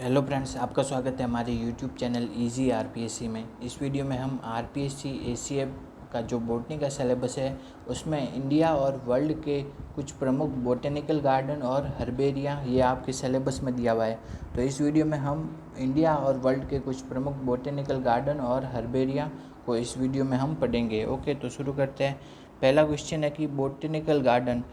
Hello friends, आपका स्वागत है हमारे यूट्यूब चैनल इजी आरपीएससी में। इस वीडियो में हम आरपीएससी एसीएफ का जो बॉटनी का सिलेबस है उसमें इंडिया और वर्ल्ड के कुछ प्रमुख बॉटेनिकल गार्डन और हर्बेरिया ये आपके सिलेबस में दिया हुआ है। तो इस वीडियो में हम इंडिया और वर्ल्ड के कुछ प्रमुख बॉटेनिकल गार्डन और हर्बेरिया को इस वीडियो में हम पढ़ेंगे। ओके, तो शुरू करते हैं। पहला क्वेश्चन है कि बॉटेनिकल गार्डन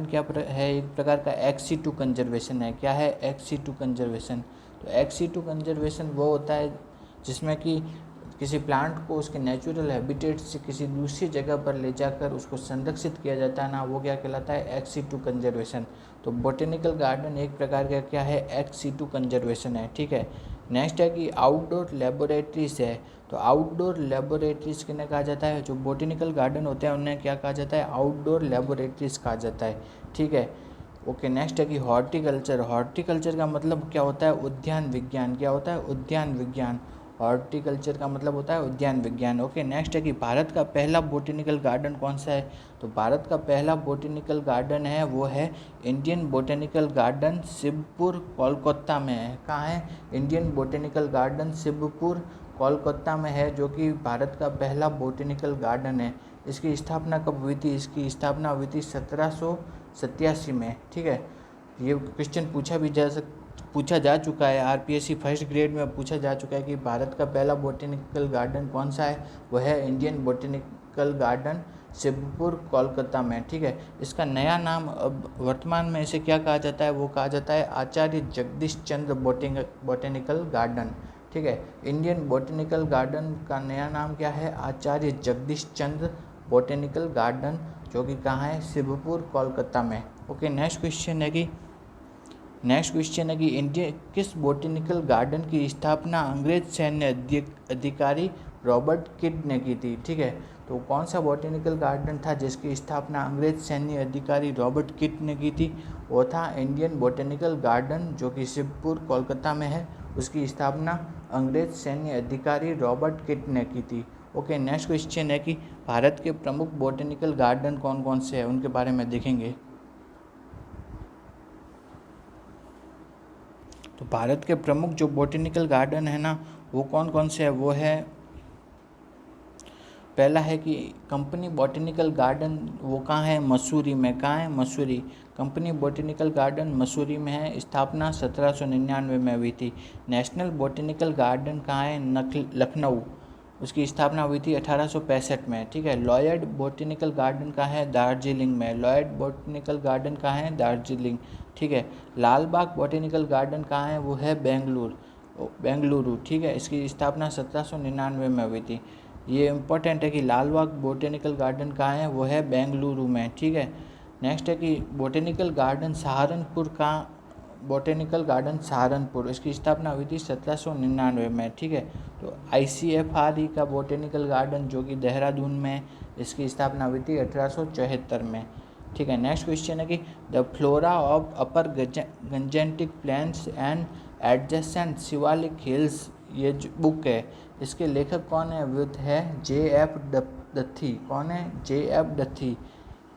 क्या है? एक प्रकार का एक्स-सिटू कंजर्वेशन है। क्या है? एक्स-सिटू कंजर्वेशन। तो एक्स-सिटू कंजर्वेशन वो होता है जिसमें कि किसी प्लांट को उसके नेचुरल हैबिटेट से किसी दूसरी जगह पर ले जाकर उसको संरक्षित किया जाता है ना, वो क्या कहलाता है? एक्स-सिटू कंजर्वेशन। तो बॉटेनिकल गार्डन एक प्रकार का क्या है? एक्स-सिटू कंजर्वेशन है। ठीक है। नेक्स्ट है कि आउटडोर लेबोरेटरीज है। तो आउटडोर लेबोरेटरीज किन्हें कहा जाता है? जो बॉटेनिकल गार्डन होते हैं उन्हें क्या कहा जाता है? आउटडोर लेबोरेटरीज कहा जाता है। ठीक है। ओके, नेक्स्ट है कि हॉर्टिकल्चर का मतलब क्या होता है? उद्यान विज्ञान। क्या होता है? उद्यान विज्ञान। हॉर्टिकल्चर का मतलब होता है उद्यान विज्ञान। ओके, नेक्स्ट है कि भारत का पहला बॉटेनिकल गार्डन कौन सा है? तो भारत का पहला बॉटेनिकल गार्डन है वो है Indian botanical garden, Shivpur, Kolkata में है। कहाँ है? Indian botanical garden Shivpur, Kolkata में है, जो कि भारत का पहला बॉटेनिकल गार्डन है। इसकी स्थापना कब हुई थी? इसकी स्थापना हुई थी 1787 में। ठीक है। ये क्वेश्चन पूछा जा चुका है। आरपीएससी फर्स्ट ग्रेड में पूछा जा चुका है कि भारत का पहला बॉटेनिकल गार्डन कौन सा है? वह है Indian botanical garden Shivpur, Kolkata में। ठीक है। इसका नया नाम अब वर्तमान में इसे क्या कहा जाता है? वो कहा जाता है आचार्य जगदीश चंद्र बॉटेनिकल गार्डन। ठीक है। इंडियन बॉटेनिकल गार्डन का नया नाम क्या है? आचार्य जगदीश चंद्र बॉटेनिकल गार्डन, जो कि कहाँ है? शिवपुर, कोलकाता में। ओके, नेक्स्ट क्वेश्चन है कि इंडिया किस बॉटेनिकल गार्डन की स्थापना अंग्रेज सैन्य अधिकारी रॉबर्ट किड ने की थी? ठीक है। तो कौन सा बॉटेनिकल गार्डन था जिसकी स्थापना अंग्रेज सैन्य अधिकारी रॉबर्ट किड ने की थी? वो था इंडियन बॉटेनिकल गार्डन, जो कि शिवपुर, कोलकाता में है। उसकी स्थापना अंग्रेज सैन्य अधिकारी रॉबर्ट किड ने की थी। ओके, नेक्स्ट क्वेश्चन है कि भारत के प्रमुख बॉटेनिकल गार्डन कौन कौन से हैं, उनके बारे में देखेंगे। तो भारत के प्रमुख जो बॉटेनिकल गार्डन है ना, वो कौन कौन से हैं? वो है, पहला है कि कंपनी बॉटेनिकल गार्डन, वो कहाँ है? मसूरी में। कहाँ है? Mussoorie. Company botanical garden Mussoorie में है। स्थापना 1799 में हुई थी। नेशनल बॉटेनिकल गार्डन कहाँ है? लखनऊ। उसकी स्थापना हुई थी 1865 में। ठीक है। लॉयड बॉटेनिकल गार्डन कहाँ है? दार्जिलिंग में। लॉयड बॉटेनिकल गार्डन कहाँ है? दार्जिलिंग। ठीक है। लाल बाग बॉटेनिकल गार्डन कहाँ है? वो है बेंगलुरु। ठीक है। इसकी स्थापना 1799 में हुई थी। ये इम्पोर्टेंट है कि लाल बाग बॉटेनिकल गार्डन कहाँ है? वो है बेंगलुरु में। ठीक है। नेक्स्ट है कि बॉटेनिकल गार्डन सहारनपुर, इसकी स्थापना हुई थी 1799 में। ठीक है। तो ICFRE का बॉटेनिकल गार्डन जो कि देहरादून में, इसकी स्थापना हुई थी 1874 में। ठीक है। नेक्स्ट क्वेश्चन है कि the flora of upper Gangetic plains and adjacent Shivalik hills, ये जो बुक है, इसके लेखक कौन है? वो है JF डथी। कौन है? JF डथी।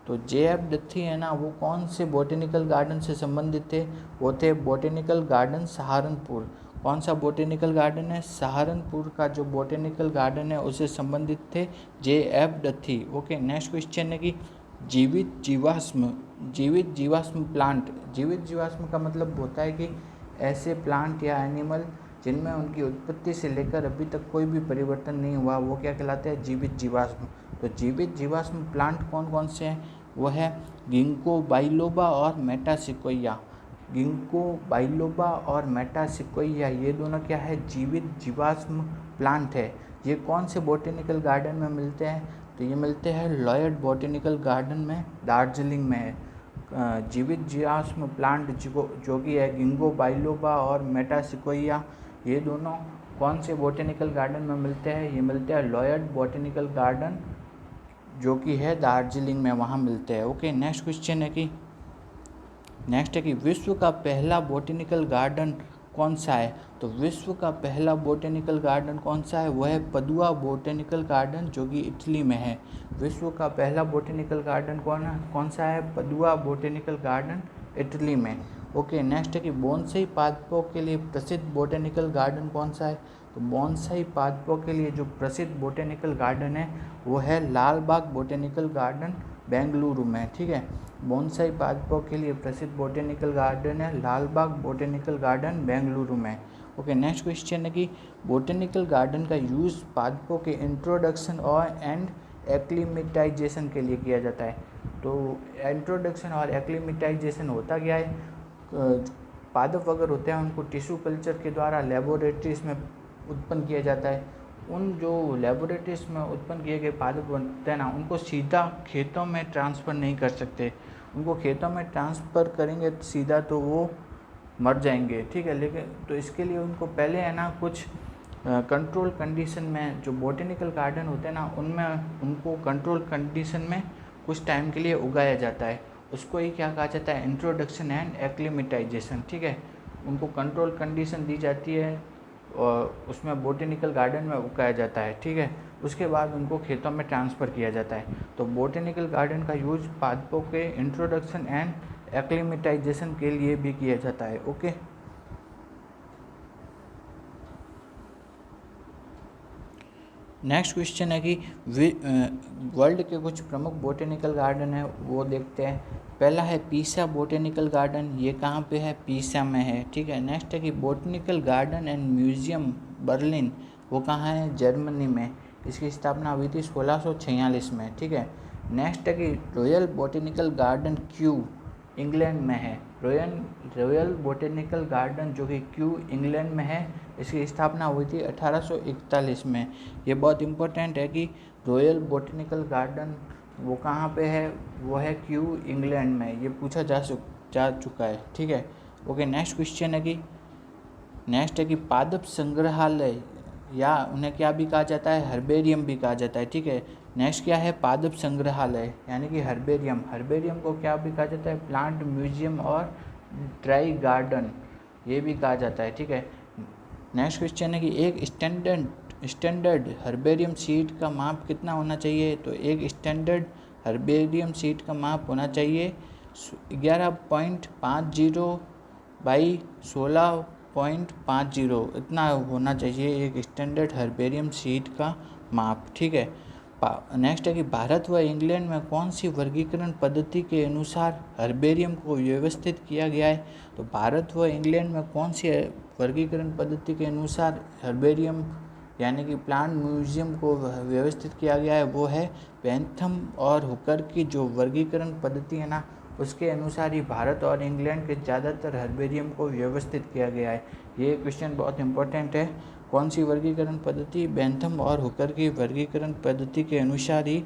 तो JF डथी है ना, वो कौन से बॉटेनिकल गार्डन से संबंधित थे? वो थे बॉटेनिकल गार्डन सहारनपुर। कौन सा बॉटेनिकल गार्डन है? सहारनपुर का जो बॉटेनिकल गार्डन है उससे संबंधित थे JF डथी। ओके, नेक्स्ट क्वेश्चन है कि जीवित जीवाश्म प्लांट। जीवित जीवाश्म का मतलब होता है कि ऐसे प्लांट या एनिमल जिनमें उनकी उत्पत्ति से लेकर अभी तक कोई भी परिवर्तन नहीं हुआ, वो क्या कहलाते हैं? जीवित जीवाश्म। तो जीवित जीवाश्म प्लांट कौन कौन से हैं? वो है गिंको बाइलोबा और मेटासिकोया। गिंको बाइलोबा और मेटासिकोया, ये दोनों क्या है? जीवित जीवाश्म प्लांट है। ये कौन से बॉटेनिकल गार्डन में मिलते हैं? तो ये मिलते हैं लॉयड बॉटेनिकल गार्डन में, दार्जिलिंग में है। जीवित जीवाश्म प्लांट जो कि है गिंको बाइलोबा और मेटासिकोया, ये दोनों कौन से बॉटेनिकल गार्डन में मिलते हैं? ये मिलते हैं लॉयड बॉटेनिकल गार्डन, जो कि है दार्जिलिंग में, वहाँ मिलते हैं। ओके, नेक्स्ट है कि विश्व का पहला बॉटेनिकल गार्डन कौन सा है? तो विश्व का पहला बॉटेनिकल गार्डन कौन सा है? वह है पदुआ बॉटेनिकल गार्डन, जो कि इटली में है। विश्व का पहला बॉटेनिकल गार्डन कौन सा है? पदुआ बॉटेनिकल गार्डन, इटली में। ओके, नेक्स्ट है कि बोनसाई पादपों के लिए प्रसिद्ध बोटेनिकल गार्डन कौन सा है? तो बोनसाई पादपों के लिए जो प्रसिद्ध बोटेनिकल गार्डन है वो है लाल बाग बोटेनिकल गार्डन बेंगलुरु में। ठीक है, बोनसाई पादपों के लिए प्रसिद्ध बोटेनिकल गार्डन है लाल बाग बोटेनिकल गार्डन बेंगलुरु में। ओके, नेक्स्ट क्वेश्चन है कि बोटेनिकल गार्डन का यूज़ पादपों के इंट्रोडक्शन और एंड एक्लीमेटाइजेशन के लिए किया जाता है। तो इंट्रोडक्शन और एक्लीमेटाइजेशन होता क्या है? पादप अगर होते हैं उनको टिश्यू कल्चर के द्वारा लेबोरेटरीज में उत्पन्न किया जाता है। उन जो लेबोरेटरीज में उत्पन्न किए गए पादप बनते हैं ना, उनको सीधा खेतों में ट्रांसफ़र नहीं कर सकते। उनको खेतों में ट्रांसफ़र करेंगे सीधा तो वो मर जाएंगे। ठीक है, लेकिन तो इसके लिए उनको पहले है ना कुछ कंट्रोल कंडीशन में, जो बोटेनिकल गार्डन होते हैं ना उनमें उनको कंट्रोल कंडीशन में कुछ टाइम के लिए उगाया जाता है। उसको ही क्या कहा जाता है? Introduction and acclimatisation. ठीक है, उनको कंट्रोल कंडीशन दी जाती है और उसमें बोटेनिकल गार्डन में उगाया जाता है। ठीक है, उसके बाद उनको खेतों में ट्रांसफ़र किया जाता है। तो बोटेनिकल गार्डन का यूज पादपों के इंट्रोडक्शन एंड एक्लीमेटाइजेशन के लिए भी किया जाता है। ओके, नेक्स्ट क्वेश्चन है कि वर्ल्ड के कुछ प्रमुख बोटेनिकल गार्डन है वो देखते हैं। पहला है पीसा बोटेनिकल गार्डन, ये कहाँ पे है? पीसा में है। ठीक है, नेक्स्ट है कि botanical garden and museum Berlin, वो कहाँ है? जर्मनी में। इसकी स्थापना हुई थी 1646 में। ठीक है, नेक्स्ट है कि royal botanical garden Q England में है। रॉयल बोटेनिकल गार्डन जो कि क्यू इंग्लैंड में है, इसकी स्थापना हुई थी 1841 में। ये बहुत इम्पोर्टेंट है कि रॉयल बोटेनिकल गार्डन वो कहाँ पे है? वो है क्यू इंग्लैंड में। ये पूछा जा चुका है। ठीक है, ओके, नेक्स्ट क्वेश्चन है कि पादप संग्रहालय, या उन्हें क्या भी कहा जाता है? हर्बेरियम भी कहा जाता है। ठीक है, नेक्स्ट क्या है? पादप संग्रहालय यानी कि हर्बेरियम। हर्बेरियम को क्या भी कहा जाता है? प्लांट म्यूजियम और ड्राई गार्डन, ये भी कहा जाता है। ठीक है, नेक्स्ट क्वेश्चन है कि एक स्टैंडर्ड हर्बेरियम शीट का माप कितना होना चाहिए? तो एक स्टैंडर्ड हर्बेरियम शीट का माप होना चाहिए 11.50 बाई 16.50, इतना होना चाहिए एक स्टैंडर्ड हर्बेरियम शीट का माप। ठीक है, नेक्स्ट है कि भारत व इंग्लैंड में कौन सी वर्गीकरण पद्धति के अनुसार हर्बेरियम को व्यवस्थित किया गया है? तो भारत व इंग्लैंड में कौन सी वर्गीकरण पद्धति के अनुसार हर्बेरियम यानी कि प्लांट म्यूजियम को व्यवस्थित किया गया है? वो है बेंथम और हुकर की जो वर्गीकरण पद्धति है ना, उसके अनुसार ही भारत और इंग्लैंड के ज़्यादातर हर्बेरियम को व्यवस्थित किया गया है। ये क्वेश्चन बहुत इंपॉर्टेंट है। कौन सी वर्गीकरण पद्धति? बेंथम और हुकर की वर्गीकरण पद्धति के अनुसार ही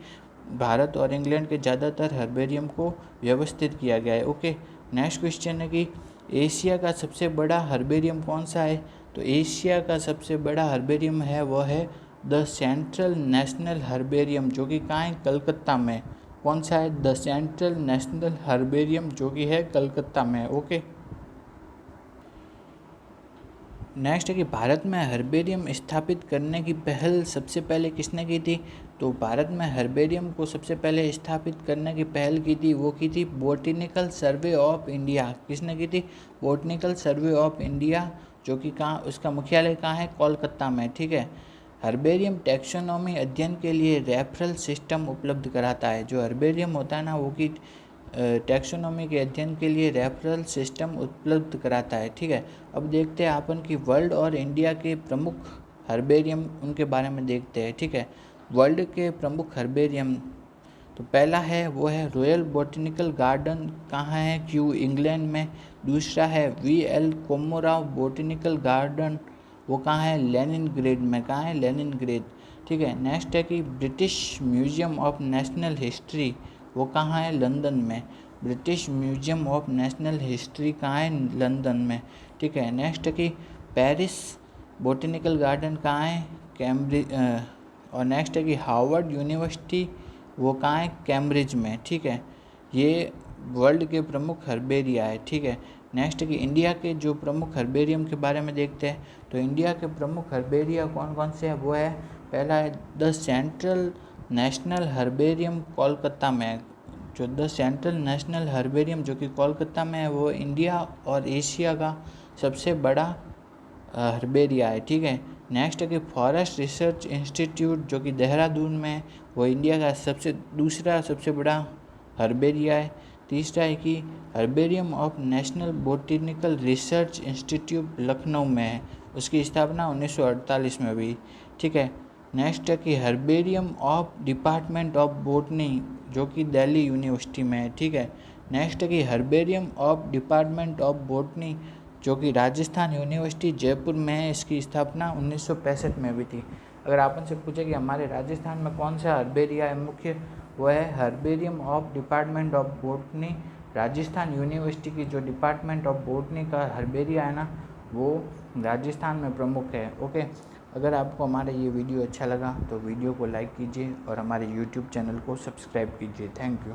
भारत और इंग्लैंड के ज़्यादातर हर्बेरियम को व्यवस्थित किया गया है। ओके, नेक्स्ट क्वेश्चन है कि एशिया का सबसे बड़ा हर्बेरियम कौन सा है? तो एशिया का सबसे बड़ा हर्बेरियम है वो है द सेंट्रल नेशनल हर्बेरियम, जो कि कहाँ है? कलकत्ता में। कौन सा है? द सेंट्रल नेशनल हर्बेरियम, जो कि है कलकत्ता में। ओके, नेक्स्ट है कि भारत में हर्बेरियम स्थापित करने की पहल सबसे पहले किसने की थी? तो भारत में हर्बेरियम को सबसे पहले स्थापित करने की पहल की थी, वो की थी बोटेनिकल सर्वे ऑफ इंडिया। किसने की थी? बोटेनिकल सर्वे ऑफ इंडिया, जो कि कहाँ, उसका मुख्यालय कहाँ है? कोलकाता में। ठीक है, हर्बेरियम टैक्सोनॉमी अध्ययन के लिए रेफरल सिस्टम उपलब्ध कराता है। जो हर्बेरियम होता है ना, वो की टैक्सोनॉमी के अध्ययन के लिए रेफरल सिस्टम उपलब्ध कराता है। ठीक है, अब देखते हैं अपन की वर्ल्ड और इंडिया के प्रमुख हर्बेरियम, उनके बारे में देखते हैं। ठीक है, वर्ल्ड के प्रमुख हर्बेरियम, तो पहला है वो है रॉयल बोटेनिकल गार्डन, कहाँ है? क्यू इंग्लैंड में। दूसरा है वी.एल. कोमाराव बोटेनिकल गार्डन, वो कहाँ है? लेनिनग्रेड में। कहाँ है? लेनिनग्रेड। ठीक है, नेक्स्ट है कि British museum of national history, वो कहाँ है? लंदन में। British museum of national history कहाँ है? लंदन में। ठीक है, नेक्स्ट है कि पेरिस बोटेनिकल गार्डन कहाँ है? कैम्ब्रिज। और नेक्स्ट है कि हार्वर्ड यूनिवर्सिटी, वो कहाँ है? कैम्ब्रिज में। ठीक है, ये वर्ल्ड के प्रमुख हर्बेरिया है। ठीक है, नेक्स्ट है कि इंडिया के जो प्रमुख हर्बेरियम के बारे में देखते हैं। तो इंडिया के प्रमुख हर्बेरिया कौन कौन से हैं? वो है, पहला है the central national herbarium Kolkata में। जो द सेंट्रल नेशनल हर्बेरियम जो कि कोलकाता में है, वो इंडिया और एशिया का सबसे बड़ा हर्बेरिया है। ठीक है। नेक्स्ट है कि फॉरेस्ट रिसर्च इंस्टीट्यूट जो कि देहरादून में है, वो इंडिया का दूसरा सबसे बड़ा हर्बेरिया है। तीसरा है कि herbarium of national botanical research institute Lucknow में है, उसकी स्थापना 1948 में हुई। ठीक है। नेक्स्ट है कि herbarium of department of botany जो कि दिल्ली यूनिवर्सिटी में है। ठीक है। नेक्स्ट है कि herbarium of department of botany जो कि राजस्थान यूनिवर्सिटी जयपुर में है, इसकी स्थापना 1965 में हुई थी। अगर आप उनसे पूछे कि हमारे राजस्थान में कौन सा हर्बेरिया है मुख्य, वो है herbarium of department of botany. Rajasthan university की जो डिपार्टमेंट ऑफ बोटनी का हर्बेरिया है ना, वो राजस्थान में प्रमुख है। ओके। अगर आपको हमारा ये वीडियो अच्छा लगा तो वीडियो को लाइक कीजिए और हमारे यूट्यूब चैनल को सब्सक्राइब कीजिए। Thank you.